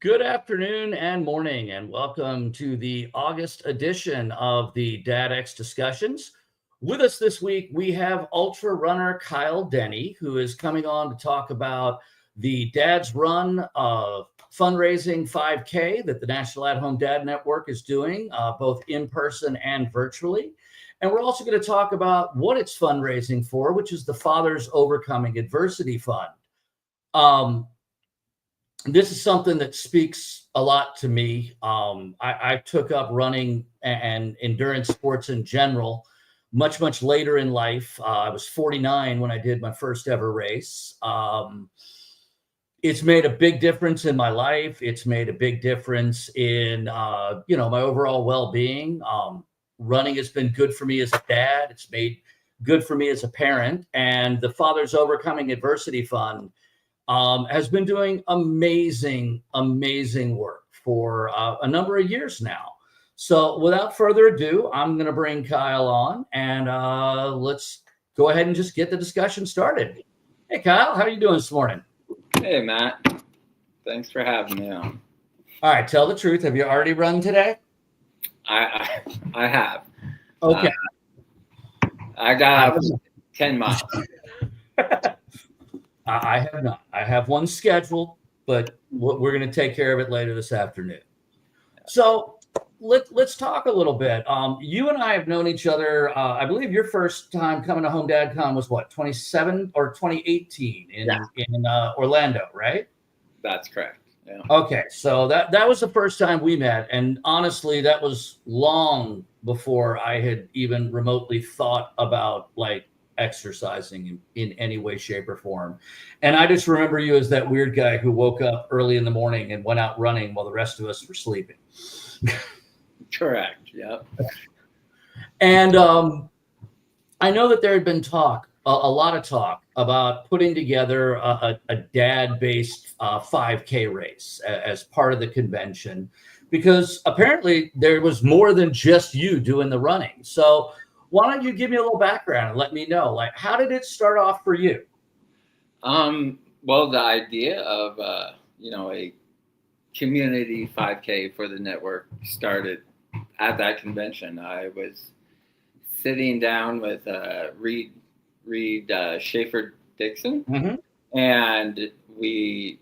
Good afternoon and morning, and welcome to the August edition of the DadX Discussions. With us this week, we have ultra runner Kye Denny, who is coming on to talk about the Dad's Run fundraising 5K that the National At-Home Dad Network is doing, both in person and virtually. And we're also going to talk about what it's fundraising for, which is the Fathers Overcoming Adversity Fund. This is something that speaks a lot to me. I took up running and endurance sports in general much later in life. I was 49 when I did my first ever race. It's made a big difference in my life. It's made a big difference in my overall well-being. Running has been good for me as a dad. It's made good for me as a parent. And the Fathers Overcoming Adversity Fund has been doing amazing work for a number of years now. So without further ado, I'm going to bring Kye on, and let's go ahead and just get the discussion started. Hey, Kye, how are you doing this morning? Hey, Matt. Thanks for having me on. All right, tell the truth. Have you already run today? I have. Okay. I got 10 miles. I have not. I have one scheduled, but we're going to take care of it later this afternoon. So let's talk a little bit. You and I have known each other. I believe your first time coming to Home Dad Con was what, 2017 or 2018 in Orlando, right? That's correct. Yeah. Okay, so that was the first time we met, and honestly, that was long before I had even remotely thought about exercising in any way, shape, or form. And I just remember you as that weird guy who woke up early in the morning and went out running while the rest of us were sleeping. Correct. Yep. And I know that there had been a lot of talk about putting together a dad-based 5K race as part of the convention, because apparently there was more than just you doing the running. So why don't you give me a little background and let me know, how did it start off for you? Well, the idea of, a community 5K for the network started at that convention. I was sitting down with Reed Schaefer Dixon, mm-hmm. and we,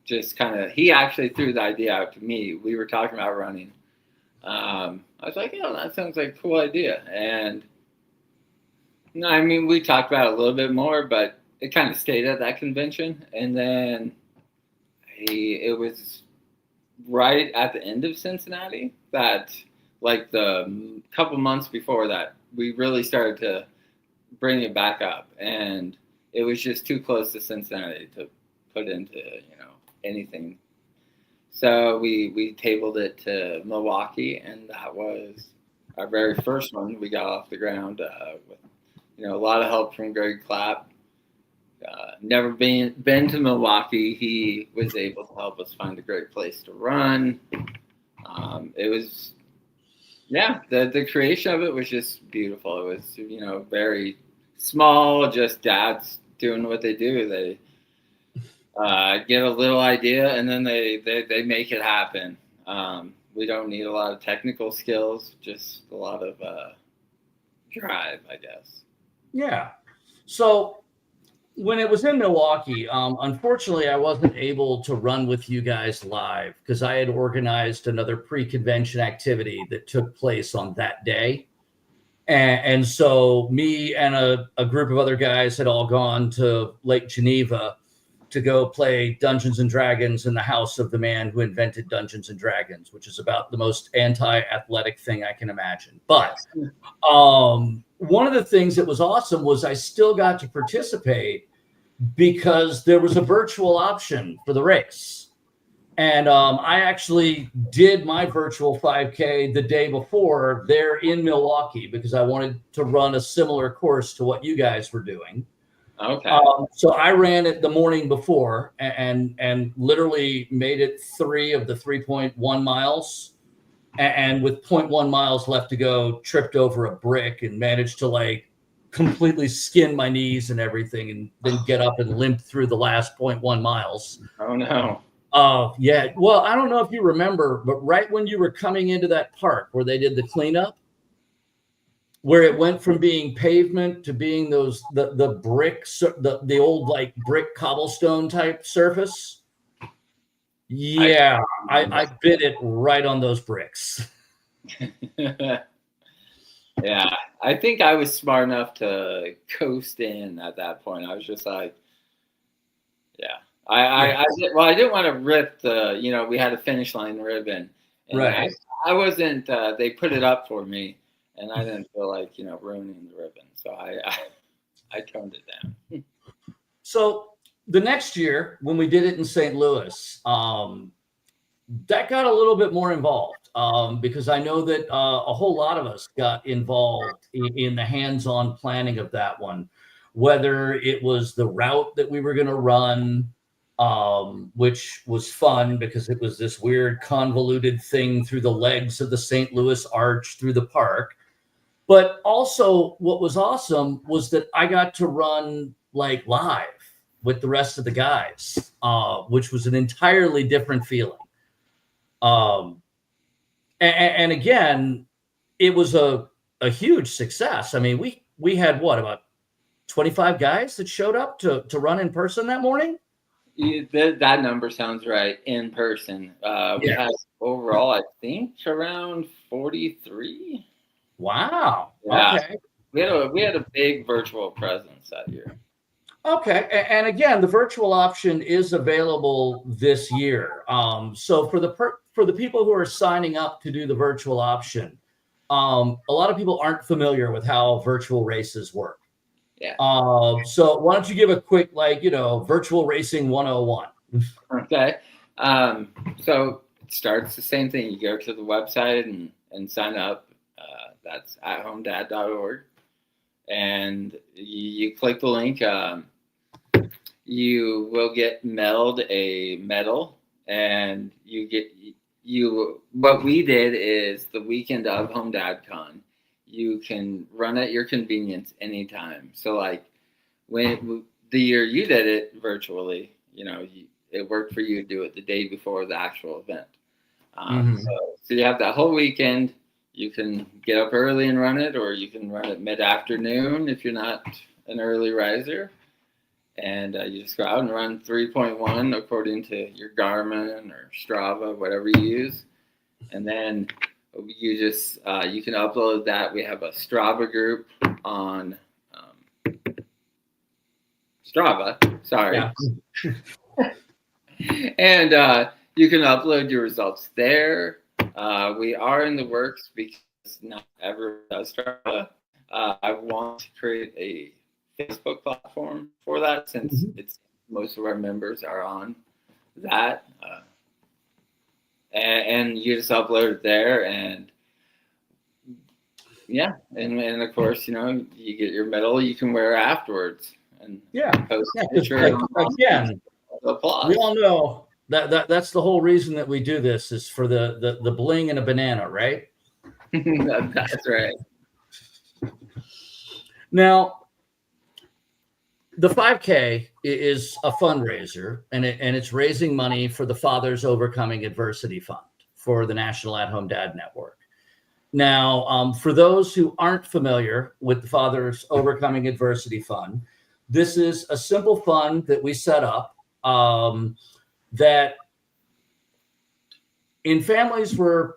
just kind of, he actually threw the idea out to me. We were talking about running. I was like, that sounds like a cool idea. And we talked about it a little bit more, but it kind of stayed at that convention. And then it was right at the end of Cincinnati that, the couple months before that, we really started to bring it back up. And it was just too close to Cincinnati to put into, anything. So we tabled it to Milwaukee, and that was our very first one. We got off the ground with, a lot of help from Greg Clapp. Never been to Milwaukee. He was able to help us find a great place to run. It was, the creation of it was just beautiful. It was, very small, just dads doing what they do. They get a little idea, and then they make it happen. We don't need a lot of technical skills, just a lot of drive, I guess. Yeah. So when it was in Milwaukee, unfortunately, I wasn't able to run with you guys live because I had organized another pre-convention activity that took place on that day. And so me and a group of other guys had all gone to Lake Geneva to go play Dungeons and Dragons in the house of the man who invented Dungeons and Dragons, which is about the most anti-athletic thing I can imagine. But one of the things that was awesome was I still got to participate because there was a virtual option for the race. And I actually did my virtual 5K the day before there in Milwaukee because I wanted to run a similar course to what you guys were doing. Okay. So I ran it the morning before and literally made it 3 of the 3.1 miles. And with 0.1 miles left to go, tripped over a brick and managed to completely skin my knees and everything, and then get up and limp through the last 0.1 miles. Oh no. Oh, yeah. Well, I don't know if you remember, but right when you were coming into that park where they did the cleanup, where it went from being pavement to being the bricks, the old like brick cobblestone type surface. I Yeah, remember. I bit it right on those bricks. Yeah, I think I was smart enough to coast in at that point. I was just like, yeah. Well, I didn't want to rip the, we had a finish line ribbon, and Right. I wasn't. They put it up for me, and I didn't feel like ruining the ribbon, so I toned it down. So the next year when we did it in St. Louis, that got a little bit more involved because I know that a whole lot of us got involved in the hands-on planning of that one, whether it was the route that we were going to run, which was fun because it was this weird convoluted thing through the legs of the St. Louis Arch through the park. But also what was awesome was that I got to run like live with the rest of the guys, which was an entirely different feeling. And again, it was a huge success. I mean, we had what, about 25 guys that showed up to run in person that morning. That number sounds right in person. We Yeah. had overall, I think, around 43. Wow. Yeah, Okay. we had a big virtual presence that year. Okay. And again, the virtual option is available this year. So for the people who are signing up to do the virtual option, a lot of people aren't familiar with how virtual races work. Yeah. So why don't you give a quick, virtual racing 101? Okay. So it starts the same thing. You go to the website and sign up. That's athomedad.org. And you click the link. You will get mailed a medal, and what we did is the weekend of Home Dad Con, you can run at your convenience anytime. So like when the year you did it virtually, it worked for you to do it the day before the actual event. So you have that whole weekend. You can get up early and run it, or you can run it mid-afternoon if you're not an early riser. And you just go out and run 3.1 according to your Garmin or Strava, whatever you use. And then you just you can upload that. We have a Strava group on Strava. Sorry. Yeah. And you can upload your results there. We are in the works because not everyone does Strava. I want to create a Facebook platform for that since it's most of our members are on that. And you just upload it there, and yeah, and of course, you get your medal you can wear afterwards, and post a picture. Again, we all know that's the whole reason that we do this is for the bling and a banana, right? That's right. Now, the 5K is a fundraiser, and it's raising money for the Fathers Overcoming Adversity Fund for the National At-Home Dad Network. Now, for those who aren't familiar with the Fathers Overcoming Adversity Fund, this is a simple fund that we set up that in families where,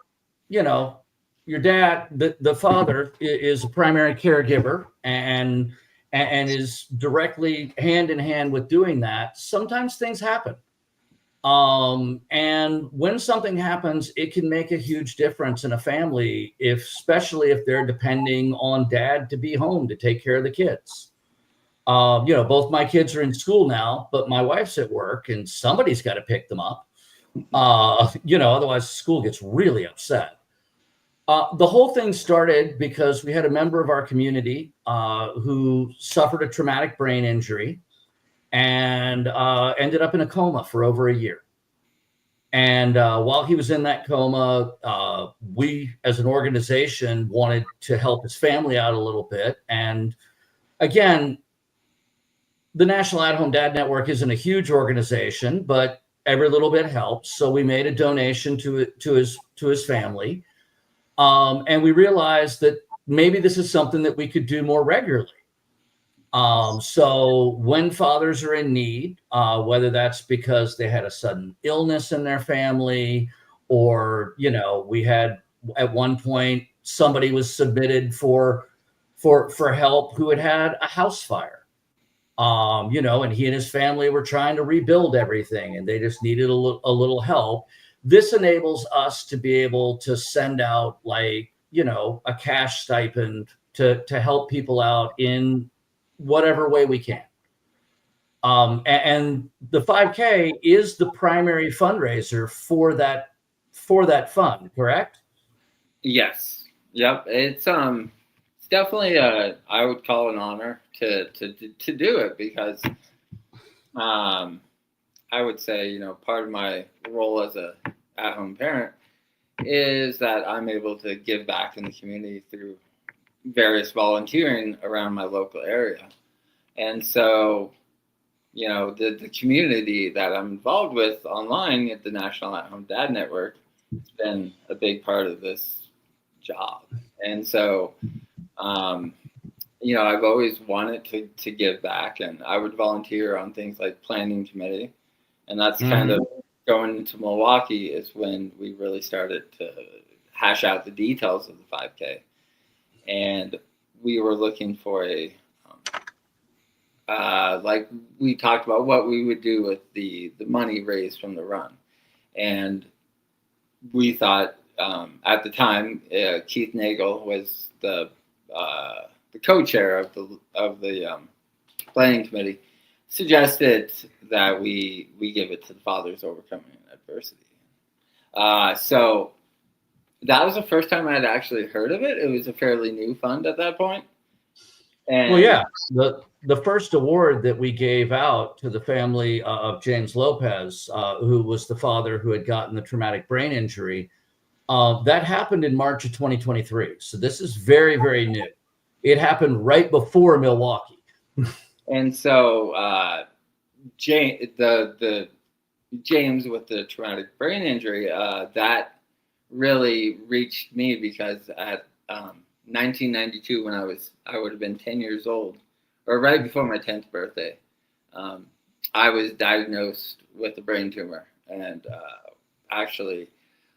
your dad, the father is a primary caregiver and is directly hand in hand with doing that, sometimes things happen. And when something happens, it can make a huge difference in a family, especially if they're depending on dad to be home to take care of the kids. Both my kids are in school now, but my wife's at work and somebody's got to pick them up. Otherwise school gets really upset. The whole thing started because we had a member of our community who suffered a traumatic brain injury and ended up in a coma for over a year. And while he was in that coma, we as an organization wanted to help his family out a little bit. And again, the National At-Home Dad Network isn't a huge organization, but every little bit helps. So we made a donation to his family. And we realized that maybe this is something that we could do more regularly. So when fathers are in need, whether that's because they had a sudden illness in their family, or, we had at one point somebody was submitted for help who had a house fire, and he and his family were trying to rebuild everything and they just needed a little help. This enables us to be able to send out a cash stipend to help people out in whatever way we can. And the 5K is the primary fundraiser for that fund, correct? Yes. Yep. It's definitely I would call an honor to do it, because I would say, part of my role as a at-home parent is that I'm able to give back in the community through various volunteering around my local area. And so, the community that I'm involved with online at the National At-Home Dad Network has been a big part of this job. And so, I've always wanted to give back, and I would volunteer on things like planning committee. And that's kind of going into Milwaukee is when we really started to hash out the details of the 5K. And we were looking for like we talked about what we would do with the money raised from the run. And we thought at the time, Keith Nagel was the co-chair of the planning committee, suggested that we give it to the Fathers Overcoming Adversity. So that was the first time I had actually heard of it. It was a fairly new fund at that point. And well, yeah, the first award that we gave out to the family of James Lopez, who was the father who had gotten the traumatic brain injury, that happened in March of 2023. So this is very, very new. It happened right before Milwaukee. And so James with the traumatic brain injury, that really reached me, because at 1992, when I would have been 10 years old, or right before my 10th birthday, I was diagnosed with a brain tumor, and actually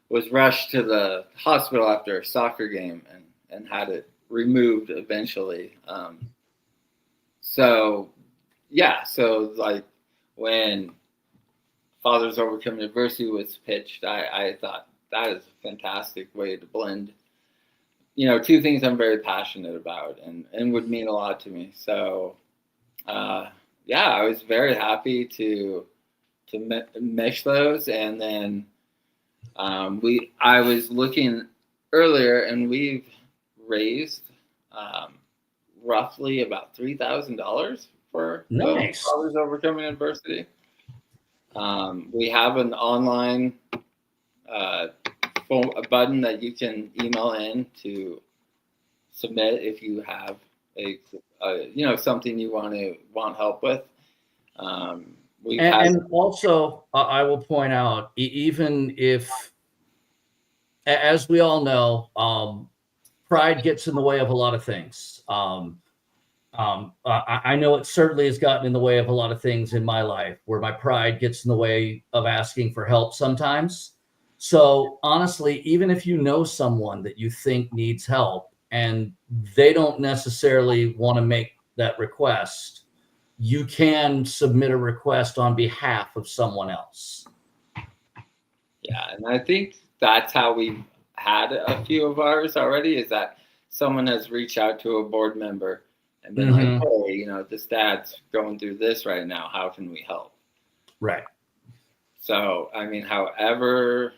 was rushed to the hospital after a soccer game and had it removed eventually. So like when Fathers Overcoming Adversity was pitched, I thought that is a fantastic way to blend, two things I'm very passionate about and would mean a lot to me. So, I was very happy to mesh those. And then I was looking earlier, and we've raised roughly about $3,000 for Nice. Fathers Overcoming Adversity. We have an online a button that you can email in to submit if you have something you want help with. And also, I will point out, even if, as we all know, pride gets in the way of a lot of things. I know it certainly has gotten in the way of a lot of things in my life, where my pride gets in the way of asking for help sometimes. So honestly, even if you know someone that you think needs help and they don't necessarily want to make that request, you can submit a request on behalf of someone else. Yeah, and I think that's how we've had a few of ours already, is that someone has reached out to a board member and been like, hey, this dad's going through this right now. How can we help? Right. So, I mean, however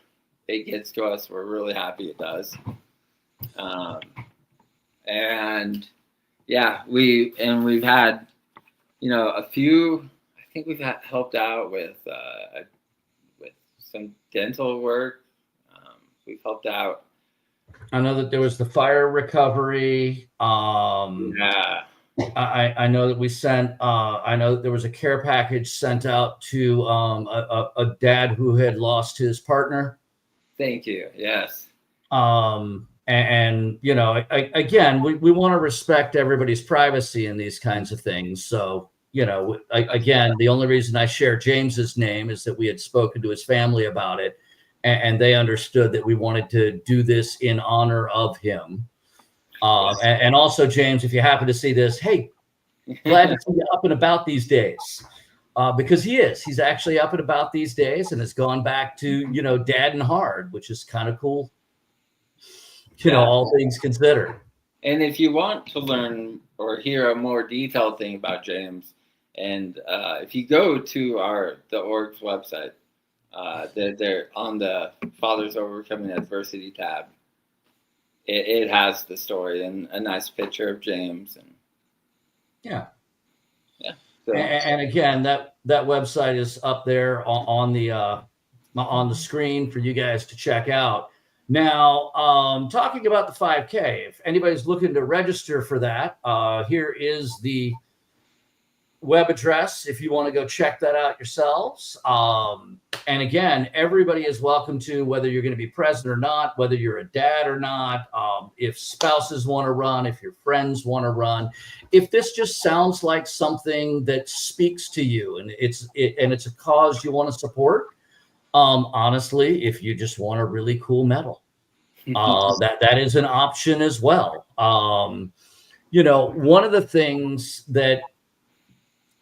it gets to us, we're really happy it does. And yeah, we've had, a few. I think we've helped out with some dental work. We've helped out. I know that there was the fire recovery. Yeah. I know that we sent. I know that there was a care package sent out to a dad who had lost his partner. Thank you. Yes. And you know, again, we want to respect everybody's privacy in these kinds of things. So, you know, again, the only reason I share James's name is that we had spoken to his family about it, and they understood that we wanted to do this in honor of him. And also, James, if you happen to see this, hey, glad to see you up and about these days. Because he's actually up and about these days and has gone back to, you know, dad and hard, which is kind of cool, you know, all things considered. And if you want to learn or hear a more detailed thing about James, and if you go to the org's website, they're on the Fathers Overcoming Adversity tab. It has the story and a nice picture of James. And yeah. So, and again, that website is up there on the screen for you guys to check out. Now, talking about the 5K, if anybody's looking to register for that, here is the web address if you want to go check that out yourselves. And again, everybody is welcome to, whether you're going to be present or not, whether you're a dad or not, if spouses want to run, if your friends want to run, if this just sounds like something that speaks to you and it's a cause you want to support. Honestly, if you just want a really cool medal, that is an option as well. You know, one of the things that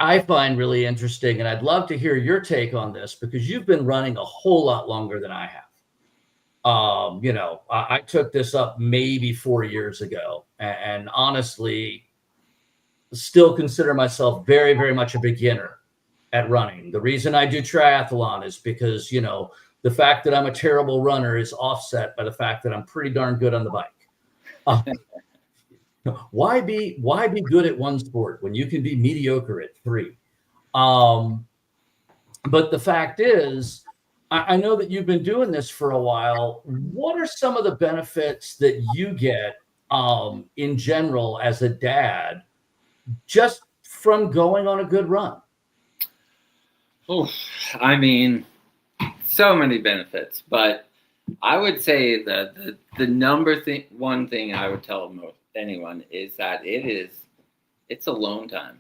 I find really interesting, and I'd love to hear your take on this because you've been running a whole lot longer than I have. You know, I took this up maybe 4 years ago, and honestly, still consider myself very, very much a beginner at running. The reason I do triathlon is because, you know, the fact that I'm a terrible runner is offset by the fact that I'm pretty darn good on the bike. Why be good at one sport when you can be mediocre at three? But the fact is, I know that you've been doing this for a while. What are some of the benefits that you get in general as a dad just from going on a good run? Oh, I mean, so many benefits, but I would say that the one thing I would tell anyone is that it's alone time.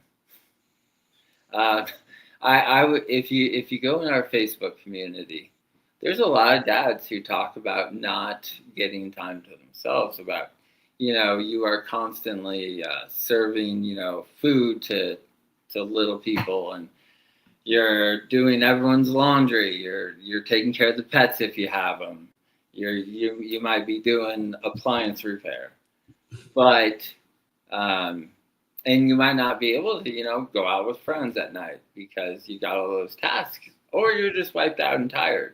I would, if you go in our Facebook community, there's a lot of dads who talk about not getting time to themselves, about, you know, you are constantly serving, you know, food to little people, and you're doing everyone's laundry, you're taking care of the pets if you have them, you might be doing appliance repair, but and you might not be able to, you know, go out with friends at night because you got all those tasks, or you're just wiped out and tired.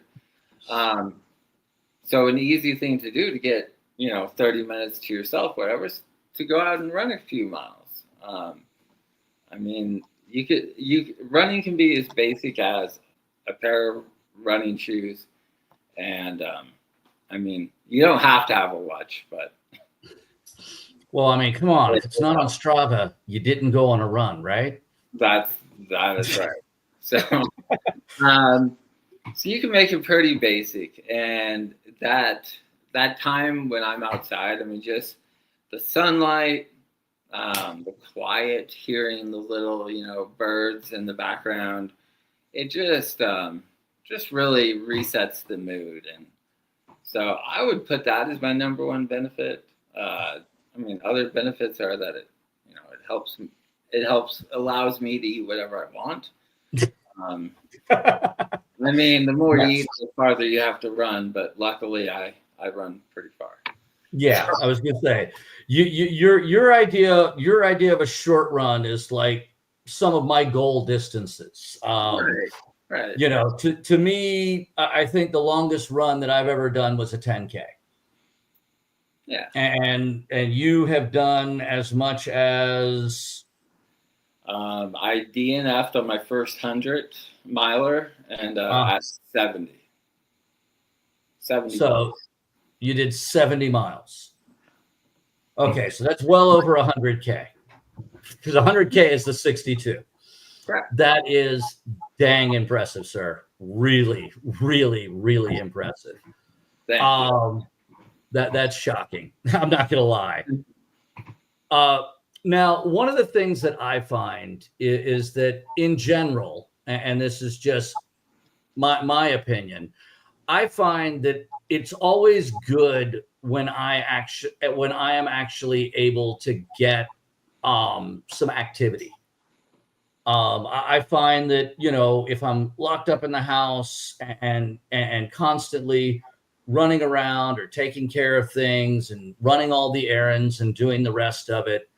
So an easy thing to do to get, you know, 30 minutes to yourself, whatever, is to go out and run a few miles. I mean, running can be as basic as a pair of running shoes, and I mean, you don't have to have a watch, but. Well, I mean, come on, if it's not on Strava, you didn't go on a run, right? That is right. So, so you can make it pretty basic, and that time when I'm outside, I mean, just the sunlight, the quiet, hearing the little, you know, birds in the background, it just really resets the mood. And so I would put that as my number one benefit. I mean, other benefits are that it allows me to eat whatever I want. I mean, the more you eat, the farther you have to run, but luckily I run pretty far. Yeah, I was gonna say, your idea of a short run is like some of my goal distances. Right. You know, to me, I think the longest run that I've ever done was a 10K. Yeah. And you have done as much as. I DNF'd on my first 100 miler and at 70. So you did 70 miles. Okay, so that's well over 100K. because 100K is the 62. Correct. That is dang impressive, sir. Really, really, really impressive. Thank you. That's shocking. I'm not gonna lie. Now, one of the things that I find is that in general, and this is just my opinion, I find that it's always good when I am actually able to get some activity. I find that, you know, if I'm locked up in the house and constantly running around or taking care of things and running all the errands and doing the rest of it,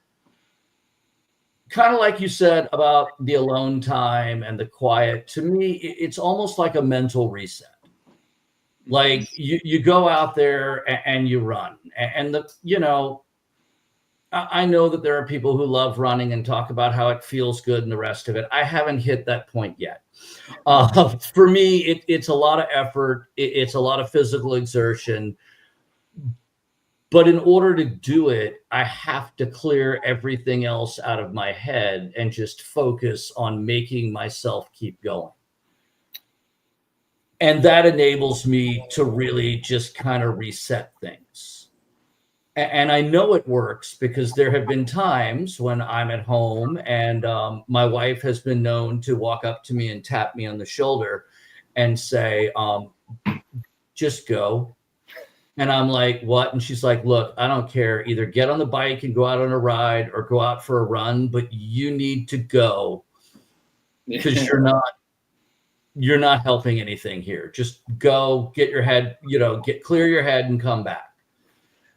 kind of like you said about the alone time and the quiet, to me, it's almost like a mental reset. Like you go out there and you run, and the you know, I know that there are people who love running and talk about how it feels good and the rest of it. I haven't hit that point yet. For me, it's a lot of effort. It's a lot of physical exertion. But in order to do it, I have to clear everything else out of my head and just focus on making myself keep going. And that enables me to really just kind of reset things. And I know it works because there have been times when I'm at home and my wife has been known to walk up to me and tap me on the shoulder and say, just go. And I'm like, what? And she's like, look, I don't care. Either get on the bike and go out on a ride or go out for a run, but you need to go because you're not helping anything here. Just go, get your head, clear your head and come back.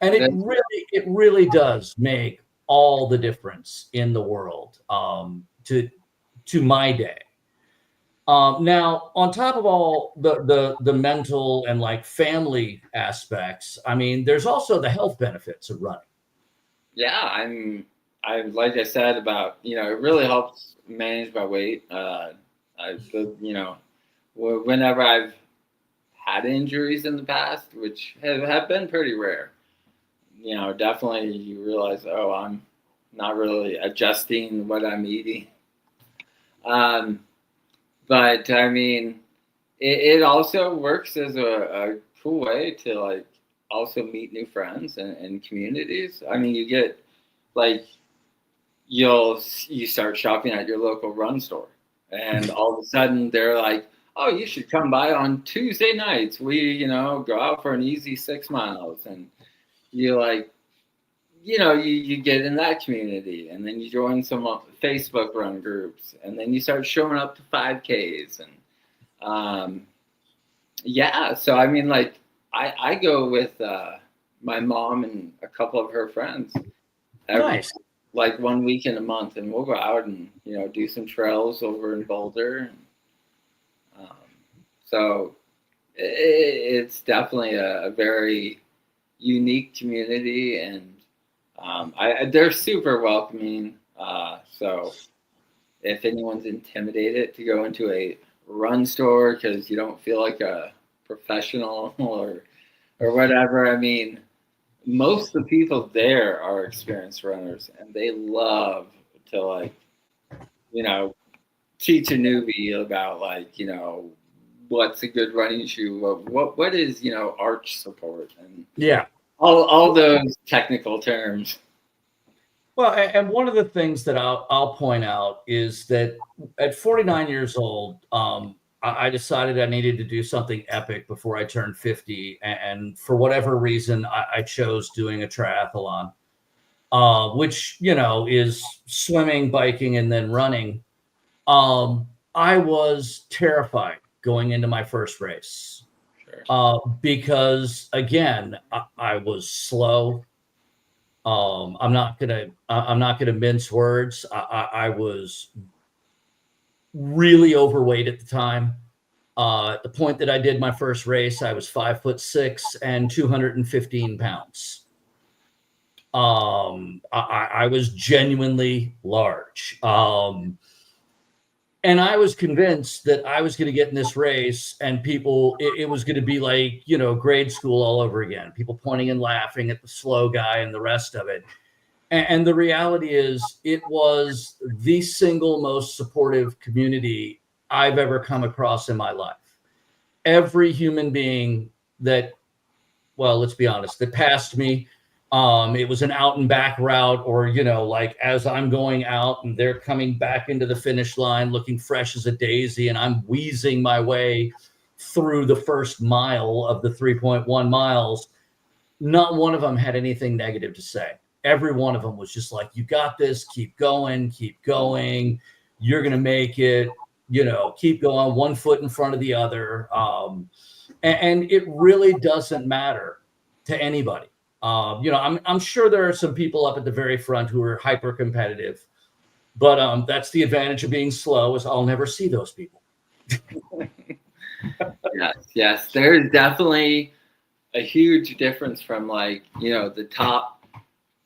And it really does make all the difference in the world to my day. Now, on top of all the mental and like family aspects, I mean, there's also the health benefits of running. Yeah, I like I said about it really helps manage my weight. Whenever I've had injuries in the past, which have been pretty rare, definitely you realize, oh, I'm not really adjusting what I'm eating. But I mean, it also works as a cool way to like also meet new friends and communities. I mean, you get like you start shopping at your local run store, and all of a sudden they're like, oh, you should come by on Tuesday nights. We go out for an easy 6 miles, and you like you get in that community, and then you join some Facebook run groups, and then you start showing up to 5Ks, and yeah. So I mean, like I go with my mom and a couple of her friends Nice. like 1 weekend a month, and we'll go out and do some trails over in Boulder. And, so it's definitely a very unique community, and they're super welcoming. So if anyone's intimidated to go into a run store because you don't feel like a professional or whatever, I mean, most of the people there are experienced runners, and they love to like, teach a newbie about like, what's a good running shoe, what is, arch support, and Yeah. all those technical terms. Well, and one of the things that I'll point out is that at 49 years old, I decided I needed to do something epic before I turned 50. And for whatever reason, I chose doing a triathlon, which, is swimming, biking, and then running. I was terrified going into my first race because, again, I was slow. I'm not gonna mince words. I was really overweight at the time. At the point that I did my first race, I was 5'6" and 215 pounds. I was genuinely large. And I was convinced that I was going to get in this race and it was going to be like, grade school all over again, people pointing and laughing at the slow guy and the rest of it. And the reality is, it was the single most supportive community I've ever come across in my life. Every human being that, well, let's be honest, that passed me, it was an out and back route, or, like as I'm going out and they're coming back into the finish line looking fresh as a daisy, and I'm wheezing my way through the first mile of the 3.1 miles, not one of them had anything negative to say. Every one of them was just like, you got this, keep going, you're going to make it, keep going, one foot in front of the other. And it really doesn't matter to anybody. I'm sure there are some people up at the very front who are hyper competitive, but that's the advantage of being slow, is I'll never see those people. Yes. There's definitely a huge difference from the top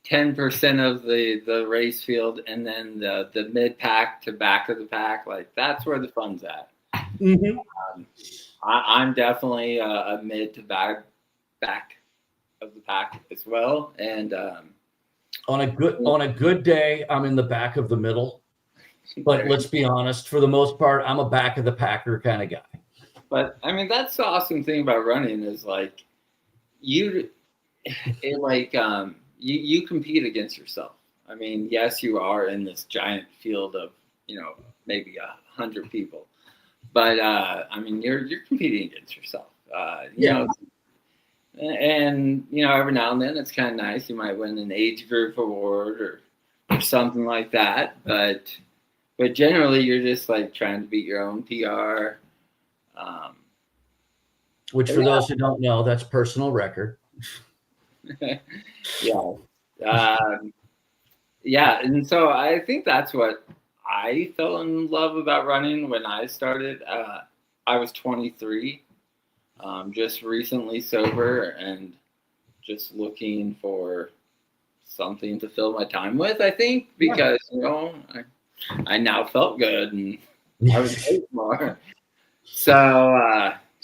10% of the race field, and then the mid pack to back of the pack. Like, that's where the fun's at. Mm-hmm. I'm definitely a mid to back of the pack as well, and on a good day, I'm in the back of the middle. But let's be honest, for the most part, I'm a back of the packer kind of guy. But I mean, that's the awesome thing about running, is you compete against yourself. I mean, yes, you are in this giant field of maybe 100 people, but I mean, you're competing against yourself. And every now and then it's kind of nice. You might win an age group award or something like that, but generally you're just trying to beat your own PR. Which, for those who don't know, that's personal record. Yeah. Yeah. And so I think that's what I fell in love about running when I started. I was 23, just recently sober, and just looking for something to fill my time with, I think, because, I now felt good and I was paid more. So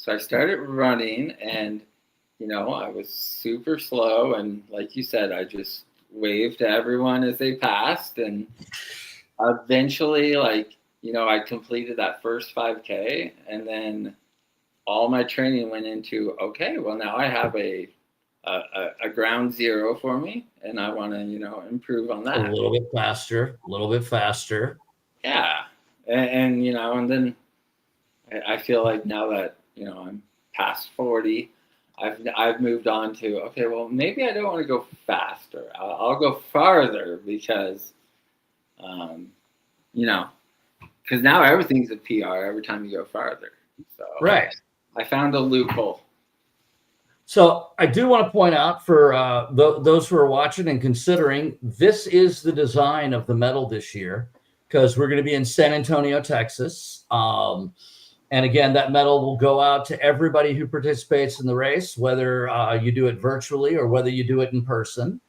I started running, and I was super slow, and like you said, I just waved to everyone as they passed, and eventually, I completed that first 5K, and then all my training went into, okay, well, now I have a ground zero for me, and I want to improve on that a little bit faster. Yeah. And and then I feel like now that I'm past 40, I've moved on to, okay, well, maybe I don't want to go faster. I'll go farther, because because now everything's a PR every time you go farther. So right. I found a loophole. So I do want to point out, for those who are watching and considering, this is the design of the medal this year, because we're going to be in San Antonio, Texas. And again, that medal will go out to everybody who participates in the race, whether you do it virtually or whether you do it in person.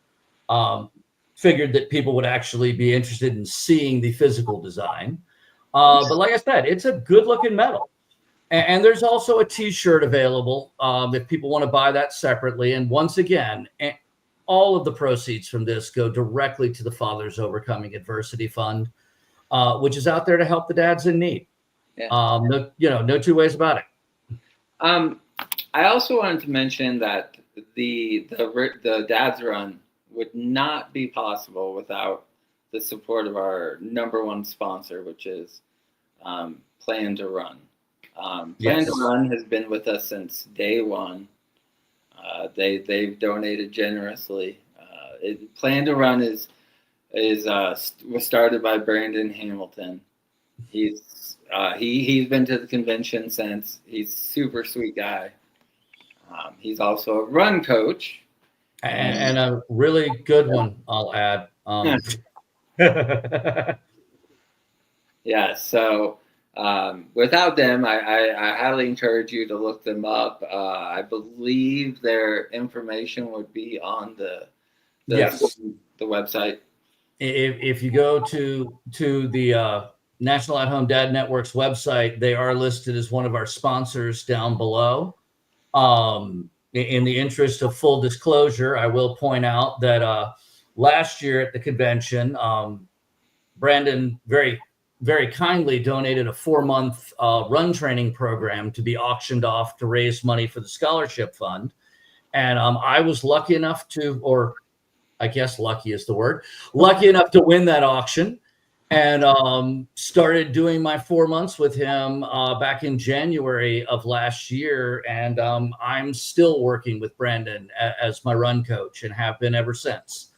Figured that people would actually be interested in seeing the physical design. But like I said, it's a good looking medal. And there's also a T-shirt available if people want to buy that separately. And once again, all of the proceeds from this go directly to the Fathers Overcoming Adversity Fund, which is out there to help the dads in need. Yeah. No two ways about it. I also wanted to mention that the Dads Run would not be possible without the support of our number one sponsor, which is Plan to Run. Plan to Run has been with us since day one. They've donated generously. Plan to Run was started by Brandon Hamilton. He's been to the convention since. He's a super sweet guy. He's also a run coach. And a really good one, I'll add. Yeah, so without them, I highly encourage you to look them up. I believe their information would be on the website. If you go to the National At Home Dad Network's website, they are listed as one of our sponsors down below. In the interest of full disclosure, I will point out that last year at the convention, Brandon very, very kindly donated a 4-month run training program to be auctioned off to raise money for the scholarship fund. And I was lucky enough to, or I guess lucky is the word, lucky enough to win that auction, and started doing my 4 months with him back in January of last year. And I'm still working with Brandon as my run coach and have been ever since.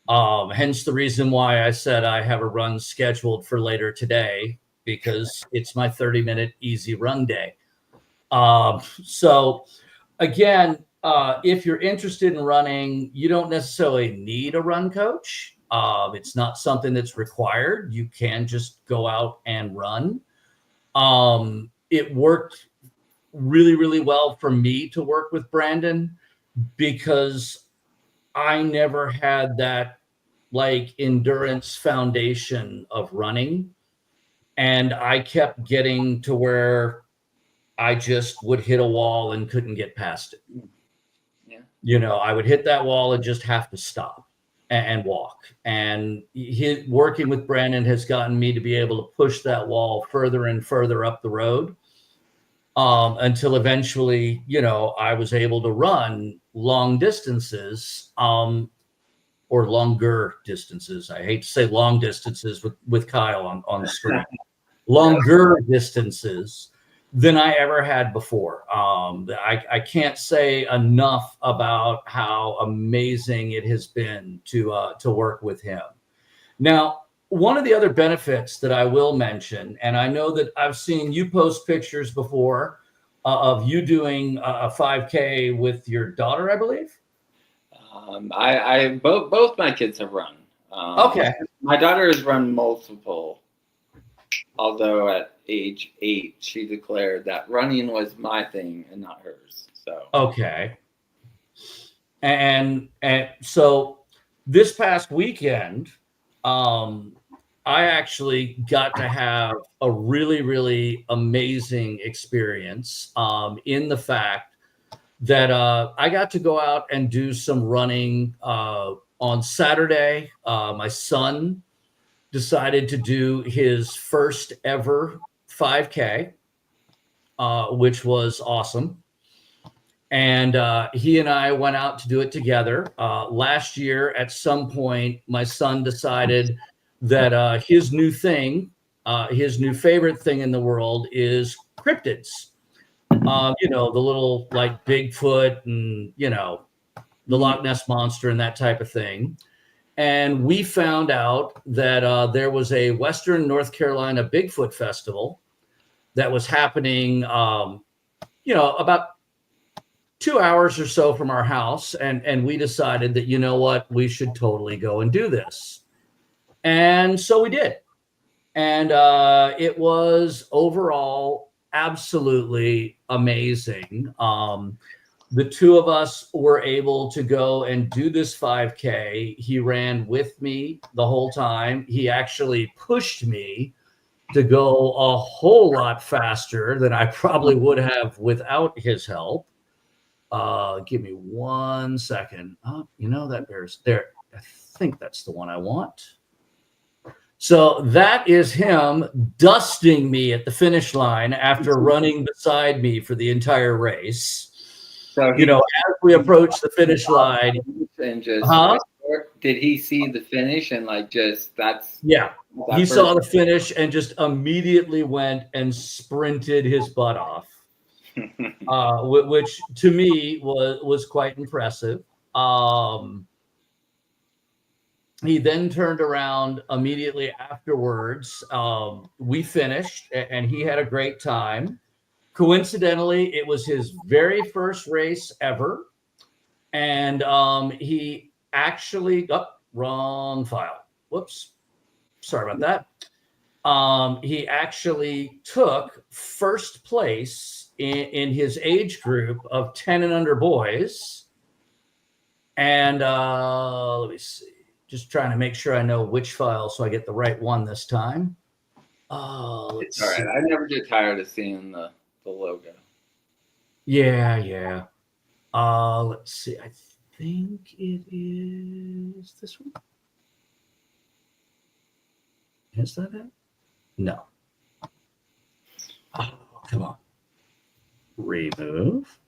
Hence the reason why I said I have a run scheduled for later today, because it's my 30-minute easy run day. So again, if you're interested in running, you don't necessarily need a run coach. It's not something that's required. You can just go out and run. It worked really, really well for me to work with Brandon because I never had that like endurance foundation of running. And I kept getting to where I just would hit a wall and couldn't get past it. Yeah. I would hit that wall and just have to stop and walk. And working with Brandon has gotten me to be able to push that wall further and further up the road until eventually, I was able to run long distances, or longer distances. I hate to say long distances with Kyle on the screen. Longer distances than I ever had before. I can't say enough about how amazing it has been to work with him. Now, one of the other benefits that I will mention, and I know that I've seen you post pictures before of you doing a 5K with your daughter, I believe. Both my kids have run. Okay. My daughter has run multiple, although at age 8, she declared that running was my thing and not hers. So okay. And so this past weekend, I actually got to have a really, really amazing experience in the fact that I got to go out and do some running on Saturday. My son decided to do his first ever 5K, which was awesome. And he and I went out to do it together. Last year, at some point, my son decided that his new thing, his new favorite thing in the world is cryptids. The little like Bigfoot and, the Loch Ness Monster and that type of thing. And we found out that there was a Western North Carolina Bigfoot festival that was happening, about 2 hours or so from our house. And we decided that, you know what, we should totally go and do this. And so we did. And it was overall absolutely amazing. The two of us were able to go and do this 5K. He ran with me the whole time. He actually pushed me to go a whole lot faster than I probably would have without his help. Give me 1 second. Oh, that bear's there. I think that's the one I want. So that is him dusting me at the finish line after running beside me for the entire race. So as we approach the finish line, and just did he see the finish and he saw the finish and just immediately went and sprinted his butt off, which to me was quite impressive. He then turned around immediately afterwards. We finished, and he had a great time. Coincidentally, it was his very first race ever. And he actually, wrong file. Whoops. Sorry about that. He actually took first place in his age group of 10 and under boys. And let me see. Just trying to make sure I know which file so I get the right one this time. It's all right. I never get tired of seeing the logo. Yeah. Let's see. I think it is this one. Is that it? No. Oh, come on. Remove.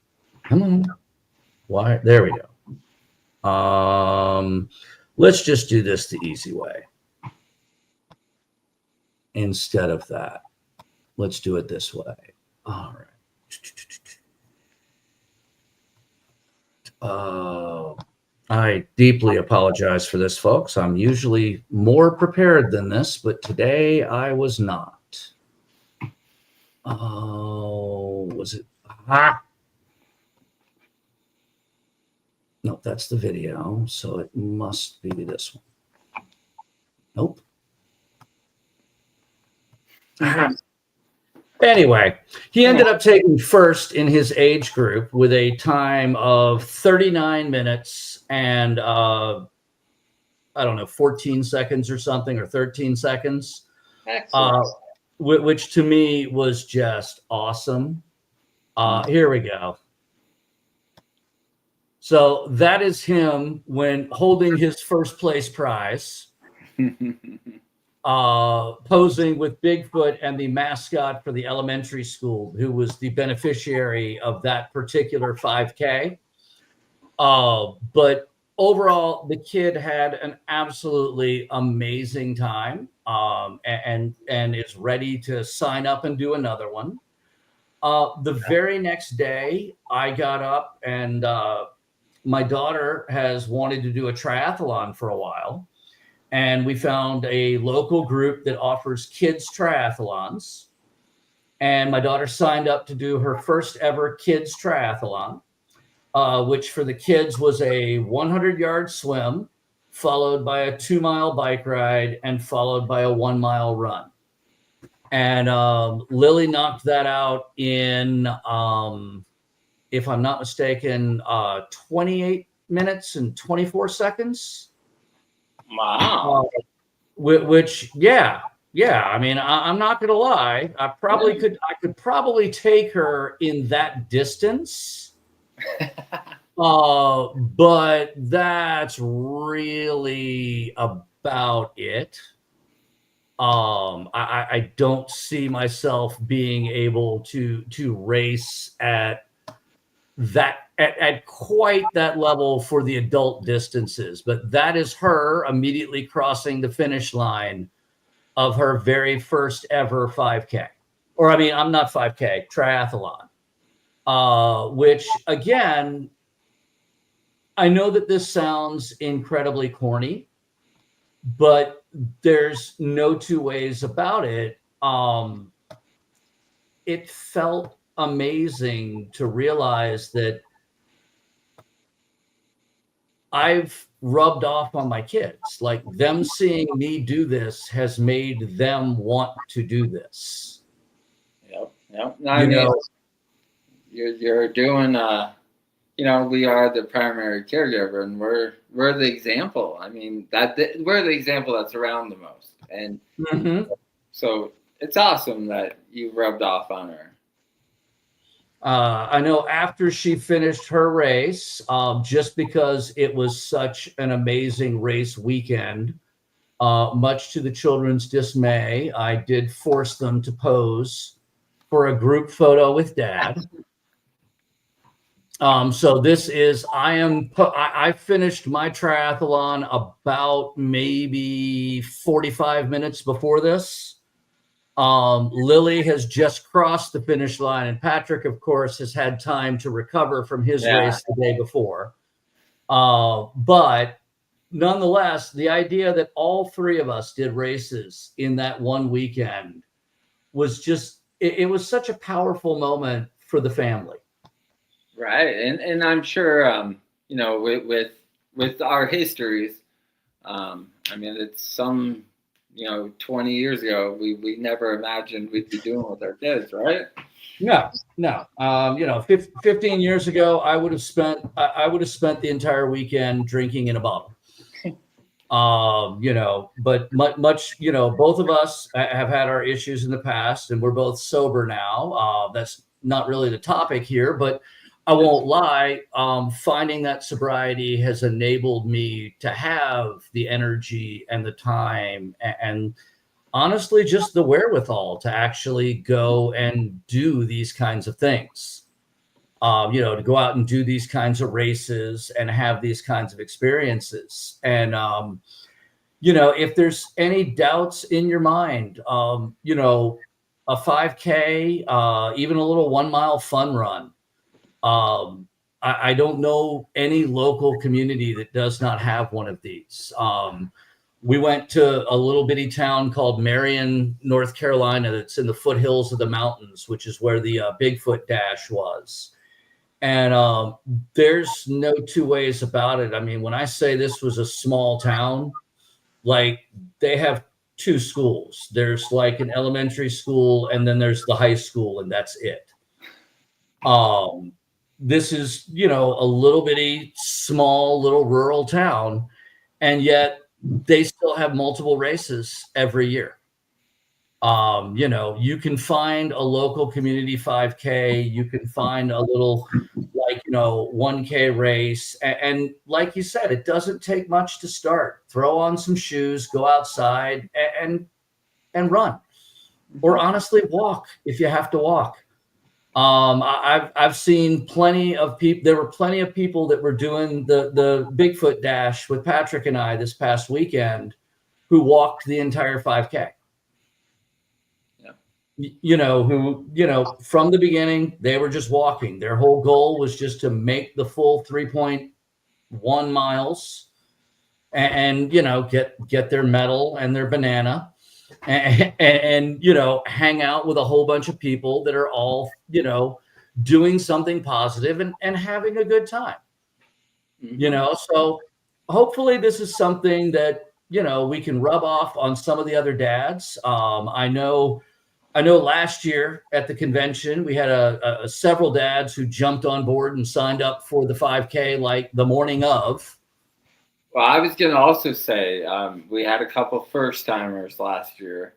Come on. Why? There we go. Let's just do this the easy way. Instead of that, let's do it this way. All right. I deeply apologize for this, folks. I'm usually more prepared than this, but today I was not. Oh, was it? No, that's the video, so it must be this one. Nope. Anyway, he ended up taking first in his age group with a time of 39 minutes and I don't know, 14 seconds or something, or 13 seconds. Excellent. Which to me was just awesome. Here we go. So that is him when holding his first place prize. Posing with Bigfoot and the mascot for the elementary school, who was the beneficiary of that particular 5K. But overall, the kid had an absolutely amazing time, and is ready to sign up and do another one. The very next day, I got up, and my daughter has wanted to do a triathlon for a while. And we found a local group that offers kids triathlons. And my daughter signed up to do her first ever kids triathlon, which for the kids was a 100-yard swim, followed by a 2-mile bike ride, and followed by a 1-mile run. And Lily knocked that out in, if I'm not mistaken, 28 minutes and 24 seconds. Wow. Which, yeah. I mean, I'm not gonna lie. I could probably take her in that distance. But that's really about it. I don't see myself being able to race at quite that level for the adult distances, but that is her immediately crossing the finish line of her very first ever 5K. Or, I mean, I'm not 5K, triathlon. Which, again, I know that this sounds incredibly corny, but there's no two ways about it. It felt amazing to realize that I've rubbed off on my kids. Like, them seeing me do this has made them want to do this. Yep. I mean, you're doing. We are the primary caregiver, and we're the example. I mean, we're the example that's around the most, and so it's awesome that you rubbed off on her. I know after she finished her race, just because it was such an amazing race weekend, much to the children's dismay, I did force them to pose for a group photo with Dad. So this is, I finished my triathlon about maybe 45 minutes before this. Lily has just crossed the finish line, and Patrick, of course, has had time to recover from his race the day before. But nonetheless, the idea that all three of us did races in that one weekend was just, it was such a powerful moment for the family. Right. And I'm sure, with our histories, I mean, it's some, 20 years ago, we never imagined we'd be doing with our kids, right? No. 15 years ago, I would have spent the entire weekend drinking in a bottle. But much, both of us have had our issues in the past, and we're both sober now. That's not really the topic here, but I won't lie, finding that sobriety has enabled me to have the energy and the time and honestly just the wherewithal to actually go and do these kinds of things. To go out and do these kinds of races and have these kinds of experiences. And if there's any doubts in your mind, a 5K, even a little 1 mile fun run. I don't know any local community that does not have one of these. We went to a little bitty town called Marion, North Carolina, that's in the foothills of the mountains, which is where the Bigfoot Dash was. And there's no two ways about it. I mean, when I say this was a small town, like they have two schools. There's like an elementary school, and then there's the high school, and that's it. This is, a little bitty, small, little rural town, and yet they still have multiple races every year. You can find a local community 5K, you can find a little 1K race. And like you said, it doesn't take much to start. Throw on some shoes, go outside and run, or honestly walk if you have to walk. I've seen plenty of people. There were plenty of people that were doing the Bigfoot Dash with Patrick and I this past weekend who walked the entire 5K. From the beginning, they were just walking. Their whole goal was just to make the full 3.1 miles and get their medal and their banana and hang out with a whole bunch of people that are all, doing something positive and having a good time. So hopefully this is something that, we can rub off on some of the other dads. I know last year at the convention, we had several dads who jumped on board and signed up for the 5K like the morning of. Well, I was going to also say we had a couple first timers last year.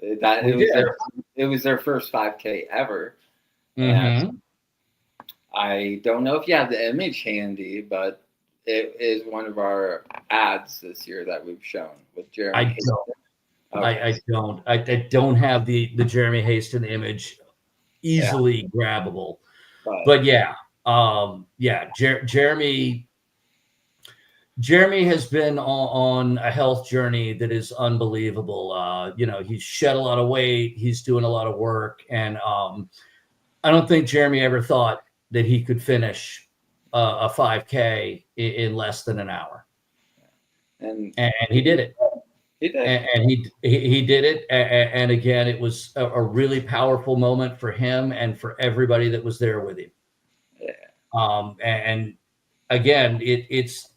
It was their first 5K ever. Mm-hmm. And I don't know if you have the image handy, but it is one of our ads this year that we've shown with Jeremy. I don't have the Jeremy Haston image easily grabbable, but Jeremy has been on a health journey that is unbelievable. He's shed a lot of weight. He's doing a lot of work, and I don't think Jeremy ever thought that he could finish a 5K in less than an hour, and he did it. He did. And he did it. And again, it was a really powerful moment for him and for everybody that was there with him. Yeah. And again, it's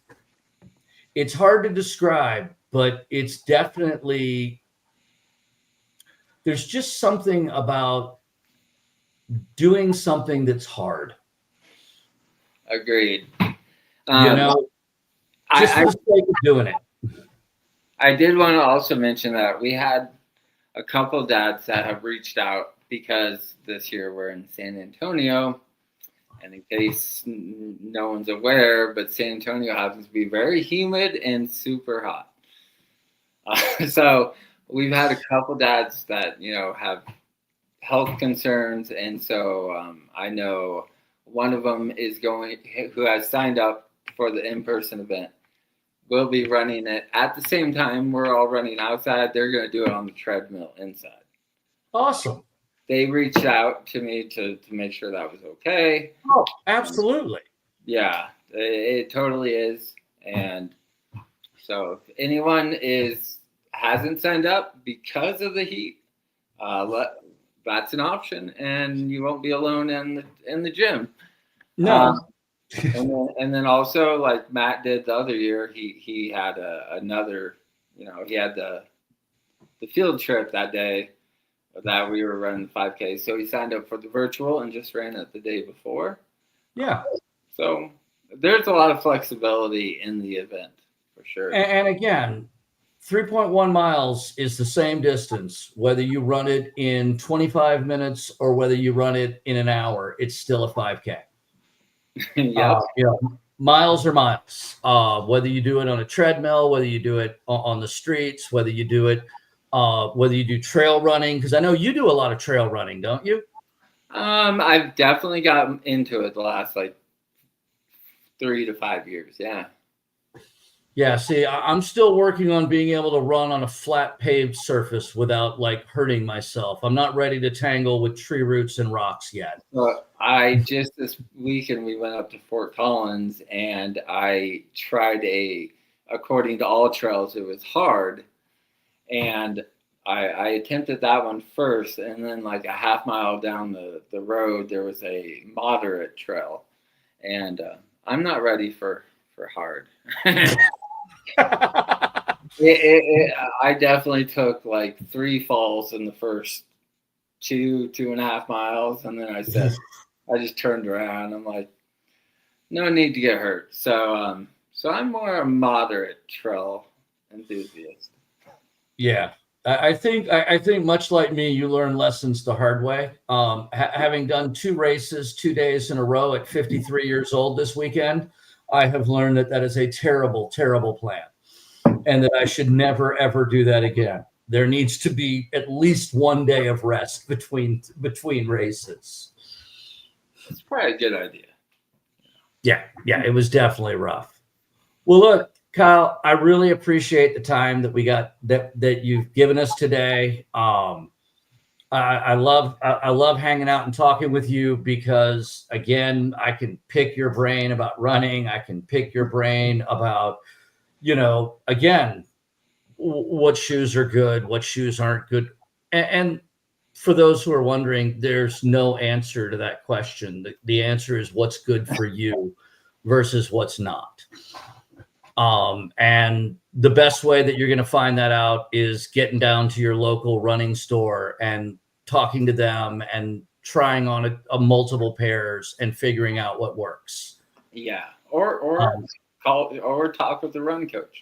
hard to describe, but it's definitely, there's just something about doing something that's hard. Agreed. Just for the sake of doing it. I did want to also mention that we had a couple dads that have reached out because this year we're in San Antonio. And in case no one's aware, but San Antonio happens to be very humid and super hot. So we've had a couple dads that, have health concerns. And so I know one of them who has signed up for the in-person event. We'll be running it at the same time. We're all running outside. They're going to do it on the treadmill inside. Awesome. They reached out to me to make sure that was okay. Oh, absolutely. Yeah, it totally is. And so if anyone hasn't signed up because of the heat, that's an option, and you won't be alone in the gym. No. And then also, like Matt did the other year, he had another, he had the field trip that day that we were running the 5K. So he signed up for the virtual and just ran it the day before. Yeah. So there's a lot of flexibility in the event for sure. And again, 3.1 miles is the same distance, whether you run it in 25 minutes or whether you run it in an hour, it's still a 5K. Yep. Miles are miles. Whether you do it on a treadmill, whether you do it on the streets, whether you do it, whether you do trail running, because I know you do a lot of trail running, don't you? I've definitely gotten into it the last like 3 to 5 years. Yeah. Yeah, see, I'm still working on being able to run on a flat paved surface without like hurting myself. I'm not ready to tangle with tree roots and rocks yet. I just this weekend we went up to Fort Collins and I tried according to all trails, it was hard. And I attempted that one first. And then, like a half mile down the road, there was a moderate trail. And I'm not ready for hard. I definitely took like 3 falls in the first 2.5 miles, and then I just turned around. I'm like, no need to get hurt. So I'm more a moderate trail enthusiast. Yeah, I think much like me, you learn lessons the hard way. Having done 2 races 2 days in a row at 53 years old this weekend, I have learned that is a terrible, terrible plan, and that I should never ever do that again. There needs to be at least one day of rest between races. It's probably a good idea. Yeah, it was definitely rough. Well, look, Kyle, I really appreciate the time that we got that you've given us today. I love hanging out and talking with you because, again, I can pick your brain about running. I can pick your brain about, again, what shoes are good, what shoes aren't good. And for those who are wondering, there's no answer to that question. The answer is what's good for you versus what's not. And the best way that you're going to find that out is getting down to your local running store and talking to them and trying on a multiple pairs and figuring out what works. Yeah. Or talk with the run coach.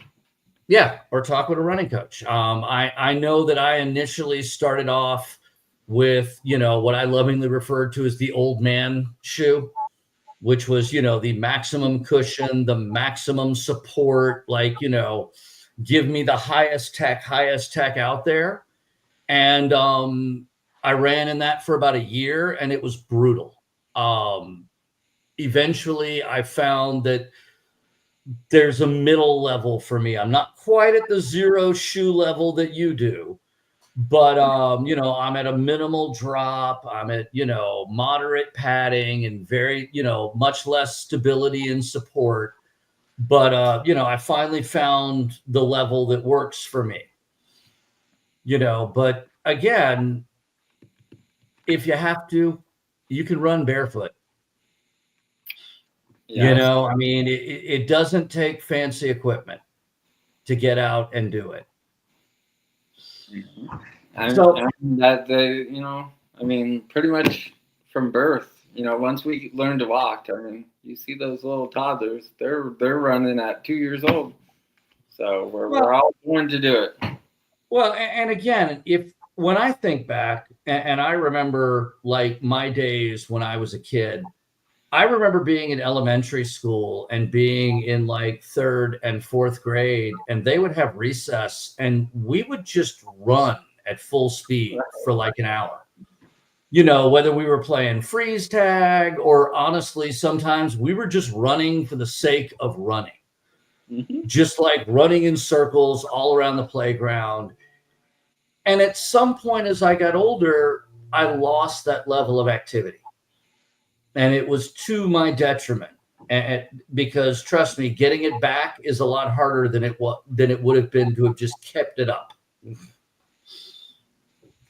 Yeah, or talk with a running coach. I know that I initially started off with, what I lovingly referred to as the old man shoe, which was, the maximum cushion, the maximum support, like, give me the highest tech out there. And I ran in that for about a year and it was brutal. Eventually I found that there's a middle level for me. I'm not quite at the zero shoe level that you do, but I'm at a minimal drop. I'm at, moderate padding and very, much less stability and support. But I finally found the level that works for me. But again, if you have to, you can run barefoot. Yeah. I mean, it doesn't take fancy equipment to get out and do it. Pretty much from birth, once we learn to walk, you see those little toddlers, they're running at 2 years old. So we're all born to do it. Well, and again, when I think back and I remember like my days when I was a kid, I remember being in elementary school and being in like 3rd and 4th grade, and they would have recess and we would just run at full speed for like an hour. Whether we were playing freeze tag or honestly, sometimes we were just running for the sake of running, just like running in circles all around the playground. And at some point as I got older, I lost that level of activity. And it was to my detriment, because trust me, getting it back is a lot harder than it would have been to have just kept it up.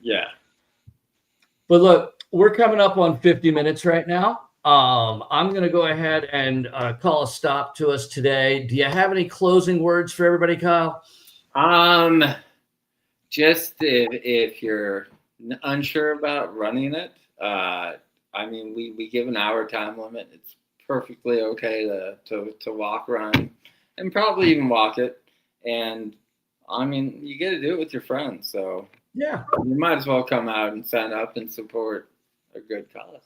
Yeah. But look, we're coming up on 50 minutes right now. I'm going to go ahead and call a stop to us today. Do you have any closing words for everybody, Kyle? Just if you're unsure about running it, we give an hour time limit. It's perfectly okay to walk, run, and probably even walk it. And you get to do it with your friends. So yeah, you might as well come out and sign up and support a good cause.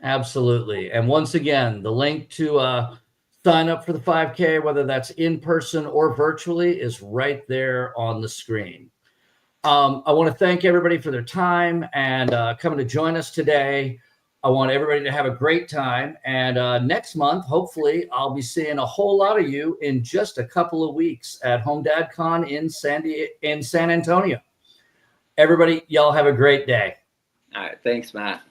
Absolutely. And once again, the link to sign up for the 5K, whether that's in person or virtually, is right there on the screen. I want to thank everybody for their time and coming to join us today. I want everybody to have a great time. And next month, hopefully, I'll be seeing a whole lot of you in just a couple of weeks at Home Dad Con in San Antonio. Everybody, y'all have a great day. All right. Thanks, Matt.